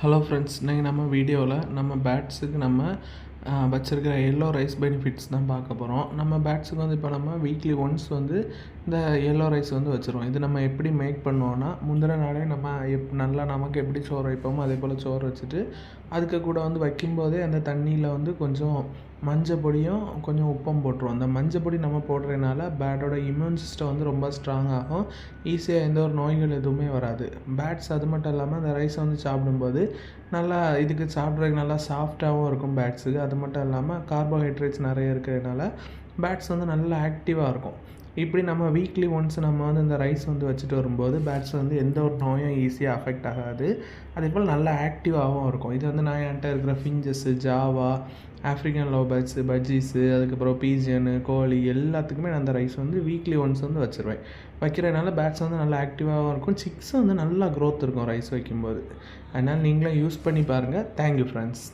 Hello friends, இன்றைக்கி நம்ம வீடியோவில் நம்ம பேட்ஸுக்கு நம்ம வச்சுருக்கிற எல்லோ ரைஸ் பெனிஃபிட்ஸ் தான் பார்க்க போகிறோம். நம்ம பேட்ஸுக்கு வந்து இப்போ நம்ம வீக்லி ஒன்ஸ் வந்து இந்த எல்லோ ரைஸ் வந்து வச்சுருவோம். இது நம்ம எப்படி மேக் பண்ணுவோன்னா, முந்தின நாளே நம்ம நல்லா நமக்கு எப்படி சோறு வைப்போமோ அதே போல் சோறு வச்சுட்டு அதுக்கு கூட வந்து வைக்கும்போதே அந்த தண்ணியில் வந்து கொஞ்சம் மஞ்சள் பொடியும் கொஞ்சம் உப்பும் போட்டுருவோம். அந்த மஞ்சள் பொடி நம்ம போடுறதுனால பேட்டோட இம்யூன் சிஸ்டம் வந்து ரொம்ப ஸ்ட்ராங் ஆகும். ஈஸியாக எந்த ஒரு நோய்கள் எதுவுமே வராது. பேட்ஸ் அது மட்டும் இல்லாமல் அந்த ரைஸை வந்து சாப்பிடும்போது நல்லா இதுக்கு சாப்பிட்றதுக்கு நல்லா சாஃப்டாகவும் இருக்கும் பேட்ஸுக்கு. அது மட்டும் இல்லாமல் கார்போஹைட்ரேட்ஸ் நிறைய இருக்கிறதுனால பேட்ஸ் வந்து நல்லா ஆக்டிவாக இருக்கும். இப்படி நம்ம வீக்லி ஒன்ஸ் நம்ம வந்து இந்த ரைஸ் வந்து வச்சுட்டு வரும்போது பேட்ஸ் வந்து எந்த ஒரு நோயும் ஈஸியாக அஃபெக்ட் ஆகாது. அதேபோல் நல்லா ஆக்டிவாகவும் இருக்கும். இது வந்து நான் என்கிட்ட இருக்கிற finches, Java, African love birds, bajjis, அதுக்கப்புறம் பீஜியனு, கோழி எல்லாத்துக்குமே நான் அந்த ரைஸ் வந்து வீக்லி ஒன்ஸ் வந்து வச்சுருவேன். வைக்கிறதுனால பேட்ஸ் வந்து நல்லா ஆக்டிவாகவும் இருக்கும். சிக்ஸ் வந்து நல்லா க்ரோத் இருக்கும் ரைஸ் வைக்கும்போது. அதனால் நீங்களும் யூஸ் பண்ணி பாருங்கள். Thank you friends.